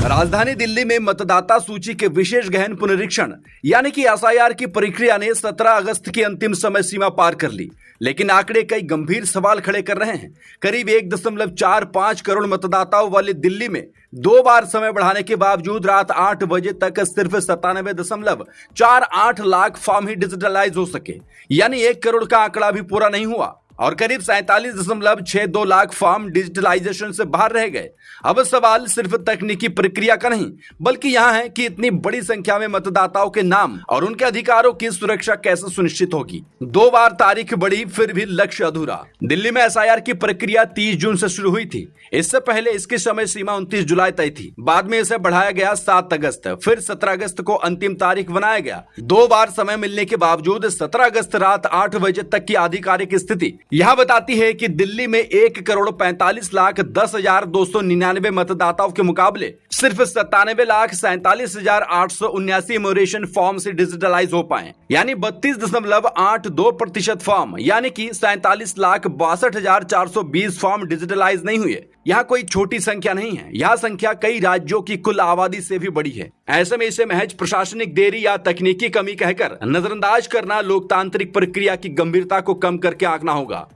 राजधानी दिल्ली में मतदाता सूची के विशेष गहन पुनरीक्षण यानी कि एसआईआर की प्रक्रिया ने 17 अगस्त की अंतिम समय सीमा पार कर ली। लेकिन आंकड़े कई गंभीर सवाल खड़े कर रहे हैं। करीब 1.45 करोड़ मतदाताओं वाली दिल्ली में 2 बार समय बढ़ाने के बावजूद रात 8 बजे तक सिर्फ 97.48 लाख फॉर्म ही डिजिटलाइज हो सके, यानी 1 करोड़ का आंकड़ा भी पूरा नहीं हुआ और करीब 47.62 लाख फॉर्म डिजिटलाइजेशन से बाहर रह गए। अब सवाल सिर्फ तकनीकी प्रक्रिया का नहीं बल्कि यह है कि इतनी बड़ी संख्या में मतदाताओं के नाम और उनके अधिकारों की सुरक्षा कैसे सुनिश्चित होगी। 2 बार तारीख बढ़ी फिर भी लक्ष्य अधूरा। दिल्ली में एसआईआर की प्रक्रिया 30 जून से शुरू हुई थी। इससे पहले इसकी समय सीमा 29 जुलाई तय थी। बाद में इसे बढ़ाया गया 7 अगस्त, फिर 17 अगस्त को अंतिम तारीख बनाया गया। 2 बार समय मिलने के बावजूद 17 अगस्त रात 8 बजे तक की आधिकारिक स्थिति यह बताती है कि दिल्ली में 1,45,10,299 मतदाताओं के मुकाबले सिर्फ 97,47,879 इमोरेशन फॉर्म से डिजिटलाइज हो पाए, यानी 32.82% फॉर्म यानी कि 47,62,420 फॉर्म डिजिटलाइज नहीं हुए। यहाँ कोई छोटी संख्या नहीं है, यह संख्या कई राज्यों की कुल आबादी से भी बड़ी है। ऐसे में इसे महज प्रशासनिक देरी या तकनीकी कमी कहकर नजरअंदाज करना लोकतांत्रिक प्रक्रिया की गंभीरता को कम करके आंकना होगा।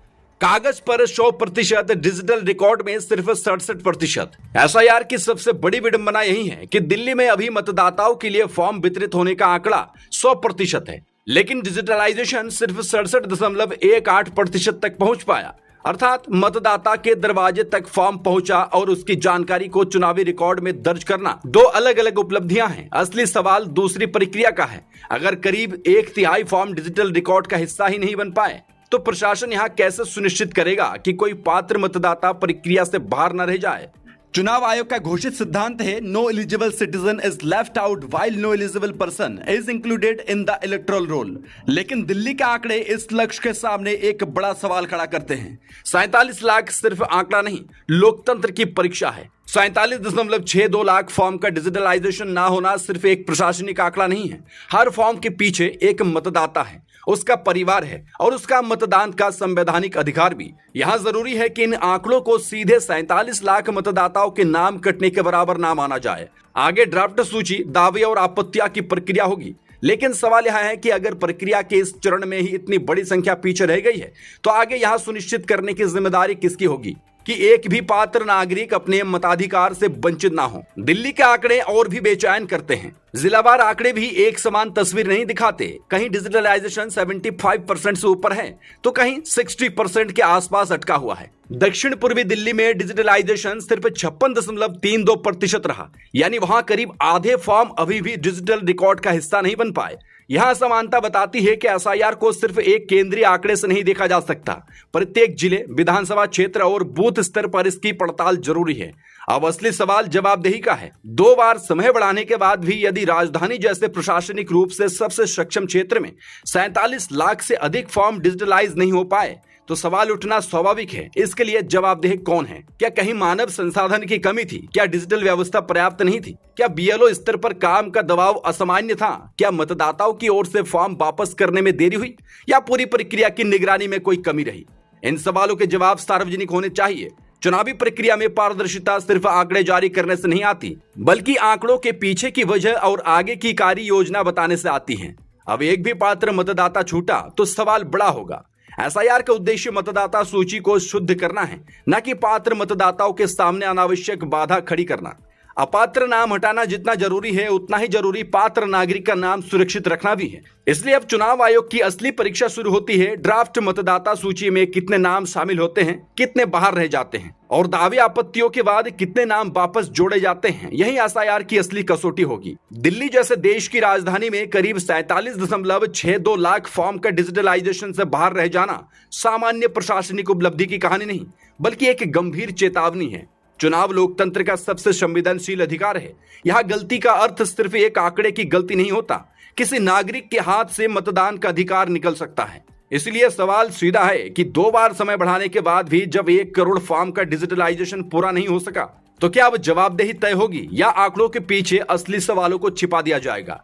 कागज पर 100%, डिजिटल रिकॉर्ड में सिर्फ 67%। एसआईआर की सबसे बड़ी विडंबना यही है कि दिल्ली में अभी मतदाताओं के लिए फॉर्म वितरित होने का आंकड़ा 100% है, लेकिन डिजिटलाइजेशन सिर्फ 67.18% तक पहुंच पाया। अर्थात मतदाता के दरवाजे तक फॉर्म पहुंचा और उसकी जानकारी को चुनावी रिकॉर्ड में दर्ज करना 2 अलग अलग उपलब्धियां हैं। असली सवाल दूसरी प्रक्रिया का है। अगर करीब 1/3 फॉर्म डिजिटल रिकॉर्ड का हिस्सा ही नहीं बन पाए तो प्रशासन यहां कैसे सुनिश्चित करेगा कि कोई पात्र मतदाता प्रक्रिया से बाहर न रह जाए। चुनाव आयोग का घोषित सिद्धांत है, no eligible citizen is left out while no eligible person is included in the electoral roll. लेकिन दिल्ली के आंकड़े इस लक्ष्य के सामने एक बड़ा सवाल खड़ा करते हैं। 47 लाख सिर्फ आंकड़ा नहीं, लोकतंत्र की परीक्षा है। 47.62 लाख फॉर्म का डिजिटलाइजेशन ना होना सिर्फ एक प्रशासनिक आंकड़ा नहीं है। हर फॉर्म के पीछे एक मतदाता है, उसका परिवार है और उसका मतदान का संवैधानिक अधिकार भी। यहां जरूरी है कि इन आंकड़ों को सीधे 47 लाख मतदाताओं के नाम कटने के बराबर ना माना जाए। आगे ड्राफ्ट सूची, दावे और आपत्तियां की प्रक्रिया होगी। लेकिन सवाल यह है कि अगर प्रक्रिया के इस चरण में ही इतनी बड़ी संख्या पीछे रह गई है तो आगे यहां सुनिश्चित करने की जिम्मेदारी किसकी होगी कि एक भी पात्र नागरिक अपने मताधिकार से वंचित ना हो। दिल्ली के आंकड़े और भी बेचैन करते हैं। जिलावार आंकड़े भी एक समान तस्वीर नहीं दिखाते। कहीं डिजिटलाइजेशन 75% से ऊपर है तो कहीं 60% के आसपास अटका हुआ है। दक्षिण पूर्वी दिल्ली में डिजिटलाइजेशन सिर्फ 56.32% रहा, यानी वहां करीब आधे फॉर्म अभी भी डिजिटल रिकॉर्ड का हिस्सा नहीं बन पाए। यह असमानता बताती है कि एसआईआर को सिर्फ एक केंद्रीय आंकड़े से नहीं देखा जा सकता। प्रत्येक जिले, विधानसभा क्षेत्र और बूथ स्तर पर इसकी पड़ताल जरूरी है। अब असली सवाल जवाबदेही का है। 2 बार समय बढ़ाने के बाद भी यदि राजधानी जैसे प्रशासनिक रूप से सबसे सक्षम क्षेत्र में 47 लाख से अधिक फॉर्म डिजिटलाइज नहीं हो पाए तो सवाल उठना स्वाभाविक है। इसके लिए जवाबदेह कौन है? क्या कहीं मानव संसाधन की कमी थी? क्या डिजिटल व्यवस्था पर्याप्त नहीं थी? क्या बीएलओ स्तर पर काम का दबाव असामान्य था? क्या मतदाताओं की ओर से फॉर्म वापस करने में देरी हुई या पूरी प्रक्रिया की निगरानी में कोई कमी रही? इन सवालों के जवाब सार्वजनिक होने चाहिए। चुनावी प्रक्रिया में पारदर्शिता सिर्फ आंकड़े जारी करने से नहीं आती बल्कि आंकड़ों के पीछे की वजह और आगे की कार्य योजना बताने से आती है। अब एक भी पात्र मतदाता छूटा तो सवाल बड़ा होगा। एसआईआर का उद्देश्य मतदाता सूची को शुद्ध करना है, न कि पात्र मतदाताओं के सामने अनावश्यक बाधा खड़ी करना। अपात्र नाम हटाना जितना जरूरी है उतना ही जरूरी पात्र नागरिक का नाम सुरक्षित रखना भी है। इसलिए अब चुनाव आयोग की असली परीक्षा शुरू होती है। ड्राफ्ट मतदाता सूची में कितने नाम शामिल होते हैं, कितने बाहर रह जाते हैं और दावे आपत्तियों के बाद कितने नाम वापस जोड़े जाते हैं, यही एसआईआर की असली कसौटी होगी। दिल्ली जैसे देश की राजधानी में करीब 47.62 लाख फॉर्म का डिजिटलाइजेशन से बाहर रह जाना सामान्य प्रशासनिक उपलब्धि की कहानी नहीं बल्कि एक गंभीर चेतावनी है। चुनाव लोकतंत्र का सबसे संवेदनशील अधिकार है। यहाँ गलती का अर्थ सिर्फ एक आंकड़े की गलती नहीं होता, किसी नागरिक के हाथ से मतदान का अधिकार निकल सकता है। इसलिए सवाल सीधा है कि 2 बार समय बढ़ाने के बाद भी जब 1 करोड़ फॉर्म का डिजिटलाइजेशन पूरा नहीं हो सका तो क्या अब जवाबदेही तय होगी या आंकड़ों के पीछे असली सवालों को छिपा दिया जाएगा?